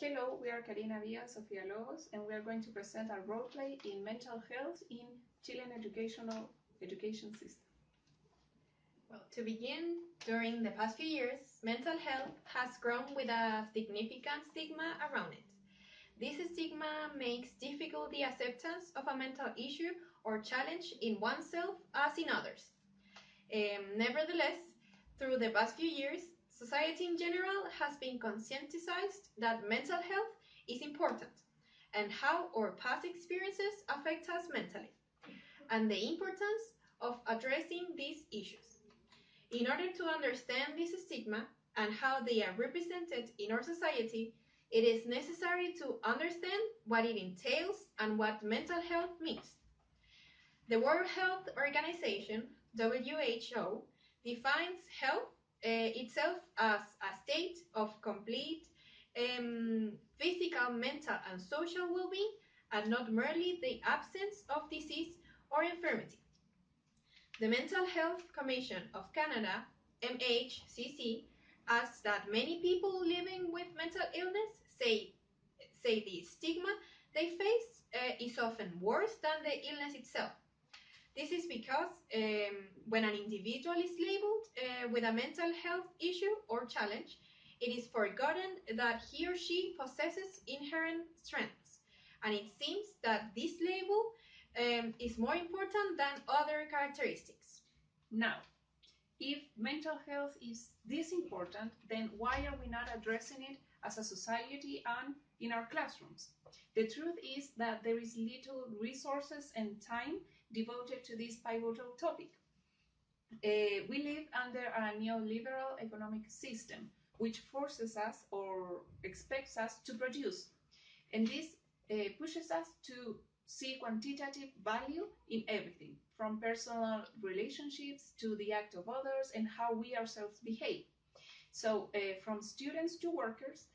Hello, we are Karina Villa, Sofia Lobos, and we are going to present our roleplay in mental health in Chilean education system. Well, to begin, during the past few years, mental health has grown with a significant stigma around it. This stigma makes difficult the acceptance of a mental issue or challenge in oneself as in others. Nevertheless, through the past few years, society in general has been conscientized that mental health is important and how our past experiences affect us mentally, and the importance of addressing these issues. In order to understand this stigma and how they are represented in our society, it is necessary to understand what it entails and what mental health means. The World Health Organization, WHO, defines health itself as a state of complete physical, mental, and social well-being, and not merely the absence of disease or infirmity. The Mental Health Commission of Canada, MHCC, asks that many people living with mental illness say the stigma they face is often worse than the illness itself. This is because when an individual is labeled with a mental health issue or challenge, it is forgotten that he or she possesses inherent strengths, and it seems that this label is more important than other characteristics. Now, if mental health is this important, then why are we not addressing it as a society and in our classrooms? The truth is that there is little resources and time devoted to this pivotal topic. We live under a neoliberal economic system which forces us or expects us to produce, and this pushes us to see quantitative value in everything, from personal relationships to the act of others and how we ourselves behave. So from students to workers,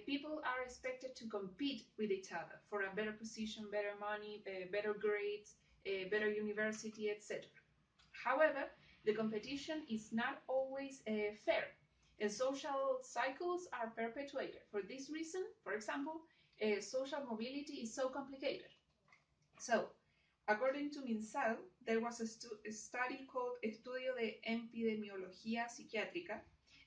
people are expected to compete with each other for a better position, better money, better grades, better university, etc. However, the competition is not always fair, and social cycles are perpetuated. For this reason, for example, social mobility is so complicated. So, according to MinSal, there was a study called Estudio de Epidemiología Psiquiátrica,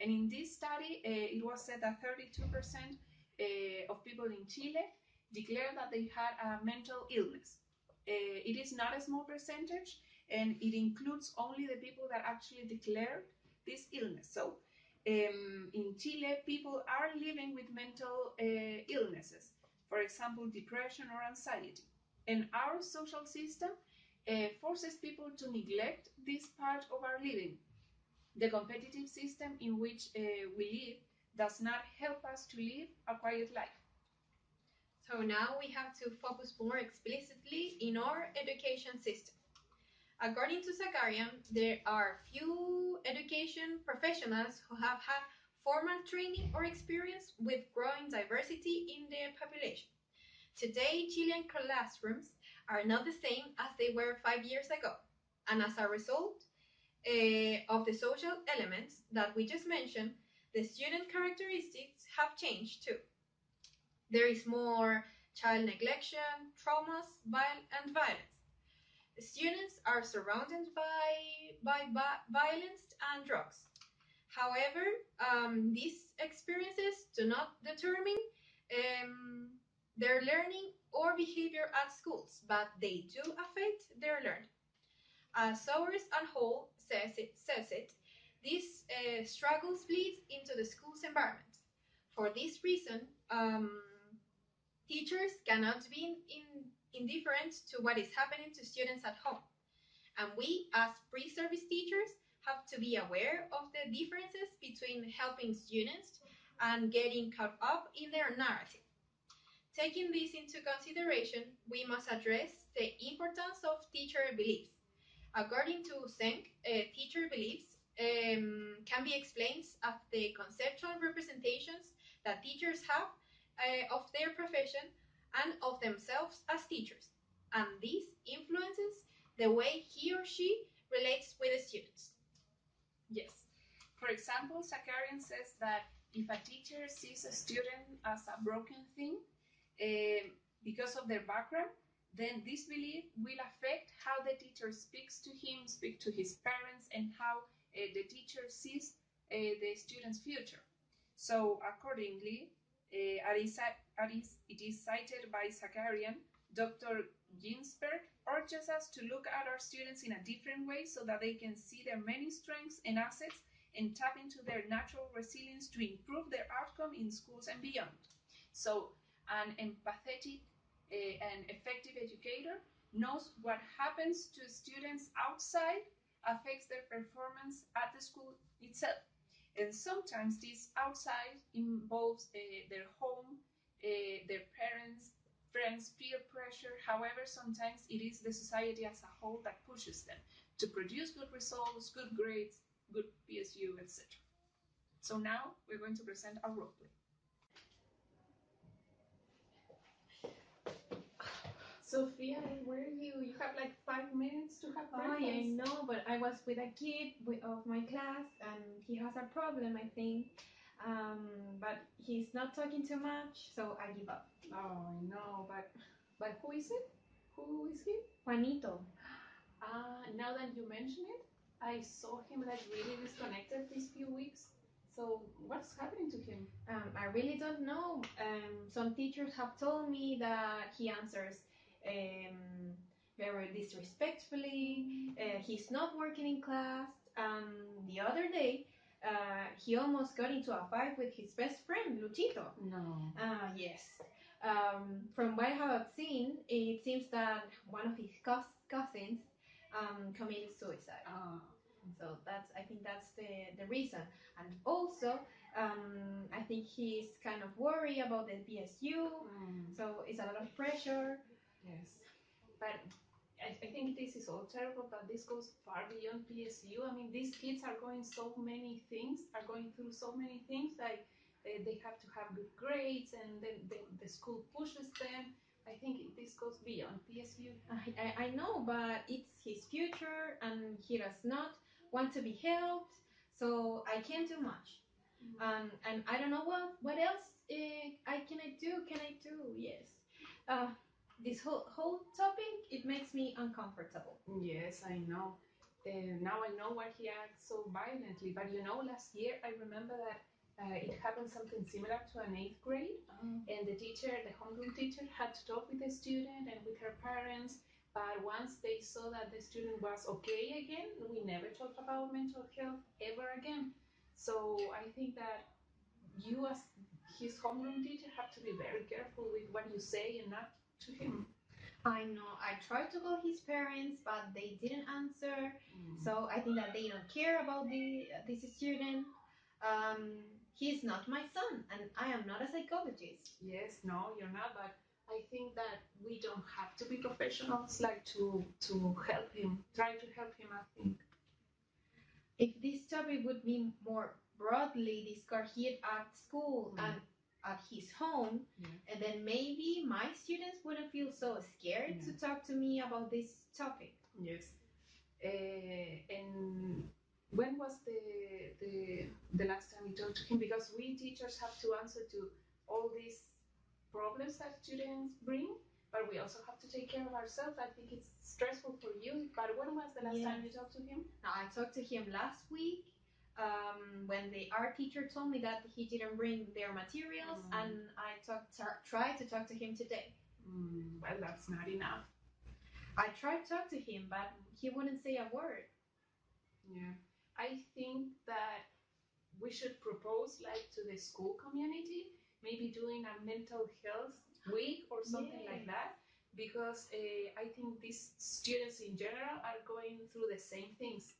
and in this study, it was said that 32% of people in Chile declared that they had a mental illness. It is not a small percentage, and it includes only the people that actually declared this illness. So, in Chile, people are living with mental illnesses, for example, depression or anxiety. And our social system forces people to neglect this part of our living. The competitive system in which we live does not help us to live a quiet life. So now we have to focus more explicitly in our education system. According to Zakarian, there are few education professionals who have had formal training or experience with growing diversity in the population. Today, Chilean classrooms are not the same as they were 5 years ago, and as a result of the social elements that we just mentioned, the student characteristics have changed too. There is more child neglection, traumas, and violence. Students are surrounded by violence and drugs. However, these experiences do not determine their learning or behavior at schools, but they do affect their learning. As Soares and Hall says it, these struggles bleed into the school's environment. For this reason, teachers cannot be indifferent to what is happening to students at home. And we, as pre-service teachers, have to be aware of the differences between helping students and getting caught up in their narrative. Taking this into consideration, we must address the importance of teacher beliefs. According to Senk, teacher beliefs can be explained as the conceptual representations that teachers have of their profession and of themselves as teachers, and this influences the way he or she relates with the students. Yes. For example, Zakarian says that if a teacher sees a student as a broken thing because of their background, then this belief will affect how the teacher speaks to him, speak to his parents, and how the teacher sees the student's future. So accordingly, it is cited by Zakarian, Dr. Ginsberg urges us to look at our students in a different way so that they can see their many strengths and assets and tap into their natural resilience to improve their outcome in schools and beyond. So an empathetic and effective educator knows what happens to students outside affects their performance at the school itself. And sometimes this outside involves their home, their parents, friends, peer pressure. However, sometimes it is the society as a whole that pushes them to produce good results, good grades, good PSU, etc. So now we're going to present our role play. Sophia, where are you? You have like 5 minutes to have breakfast. I know, but I was with a kid of my class, and he has a problem, I think. But he's not talking too much, so I give up. Oh, I know, but who is it? Who is he? Juanito. Now that you mention it, I saw him like really disconnected these few weeks. So what's happening to him? I really don't know. Some teachers have told me that he answers very disrespectfully. He's not working in class. The other day, he almost got into a fight with his best friend, Luchito. No. Yes. From what I have seen, it seems that one of his cousins committed suicide. So I think that's the reason. And also, I think he's kind of worried about the PSU. So it's a lot of pressure. Yes. But I think this is all terrible, but this goes far beyond PSU. I mean, these kids are going through so many things, like they have to have good grades, and then the school pushes them. I think this goes beyond PSU. I know, but it's his future, and he does not want to be helped, so I can't do much. And I don't know what else can I do? Yes. This whole topic, it makes me uncomfortable. Yes, I know. Now I know why he acts so violently. But last year I remember that it happened something similar to an 8th grade, and the homeroom teacher, had to talk with the student and with her parents. But once they saw that the student was okay again, we never talked about mental health ever again. So I think that you, as his homeroom teacher, have to be very careful with what you say and not to him. I know. I tried to call his parents, but they didn't answer. So I think that they don't care about this student. He's not my son, and I am not a psychologist. Yes, no, you're not. But I think that we don't have to be professionals, like to help him. Try to help him. I think. If this topic would be more broadly discussed here at school and at his home, and then maybe my students wouldn't feel so scared to talk to me about this topic. Yes. And when was the last time you talked to him? Because we teachers have to answer to all these problems that students bring, but we also have to take care of ourselves. I think it's stressful for you. But when was the last time you talked to him? I talked to him last week. When the art teacher told me that he didn't bring their materials, and I tried to talk to him today. Well, that's not enough. I tried to talk to him, but he wouldn't say a word. Yeah, I think that we should propose, like, to the school community, maybe doing a mental health week or something like that, because I think these students in general are going through the same things.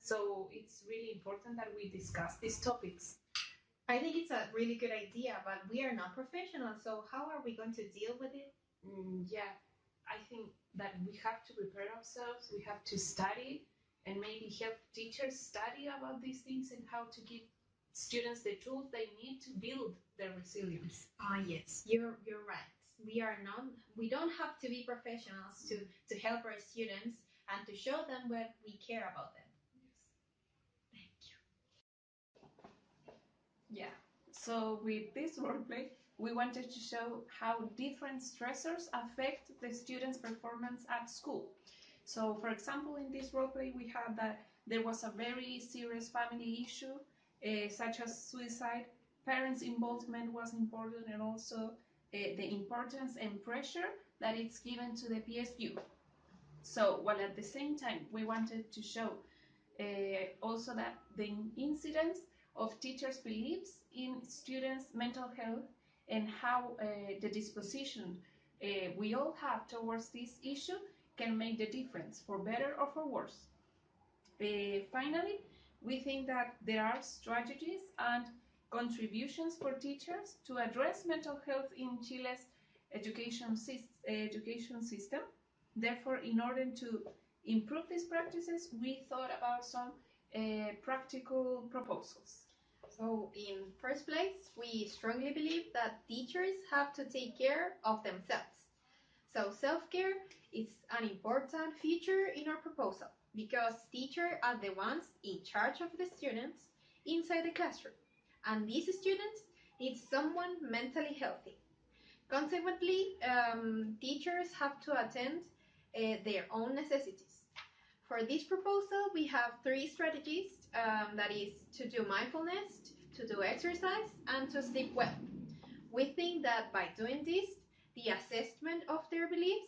So it's really important that we discuss these topics. I think it's a really good idea, but we are not professionals, so how are we going to deal with it? Yeah, I think that we have to prepare ourselves, we have to study, and maybe help teachers study about these things and how to give students the tools they need to build their resilience. Yes, you're right. We don't have to be professionals to help our students and to show them what we care about them. Yeah. So with this roleplay, we wanted to show how different stressors affect the students' performance at school. So for example, in this roleplay, we had that there was a very serious family issue, such as suicide. Parents' involvement was important, and also the importance and pressure that it's given to the PSU. So, while at the same time we wanted to show also that the incidence of teachers' beliefs in students' mental health and how the disposition we all have towards this issue can make the difference for better or for worse. Finally, we think that there are strategies and contributions for teachers to address mental health in Chile's education system. Therefore, in order to improve these practices, we thought about some practical proposals. So, in first place, we strongly believe that teachers have to take care of themselves. So, self-care is an important feature in our proposal because teachers are the ones in charge of the students inside the classroom, and these students need someone mentally healthy. Consequently, teachers have to attend their own necessities. For this proposal, we have three strategies, that is to do mindfulness, to do exercise, and to sleep well. We think that by doing this, the assessment of their beliefs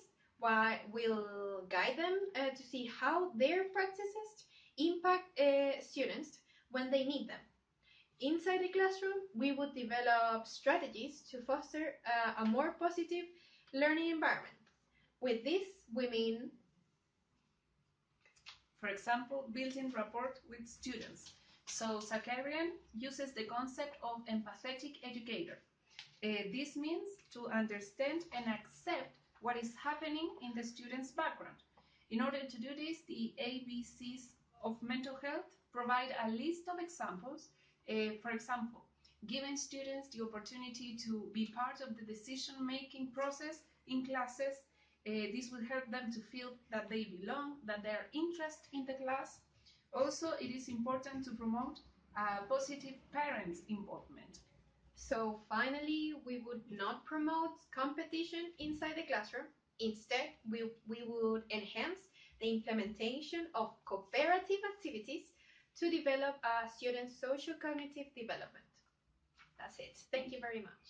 will guide them to see how their practices impact students when they need them. Inside the classroom, we would develop strategies to foster a more positive learning environment. With this, we mean, for example, building rapport with students. So Zakarian uses the concept of empathetic educator. This means to understand and accept what is happening in the student's background. In order to do this, the ABCs of mental health provide a list of examples. For example, giving students the opportunity to be part of the decision-making process in classes. This will help them to feel that they belong, that they are interested in the class. Also, it is important to promote positive parents' involvement. so finally, we would not promote competition inside the classroom. Instead, we would enhance the implementation of cooperative activities to develop a student's social cognitive development. That's it. Thank you very much.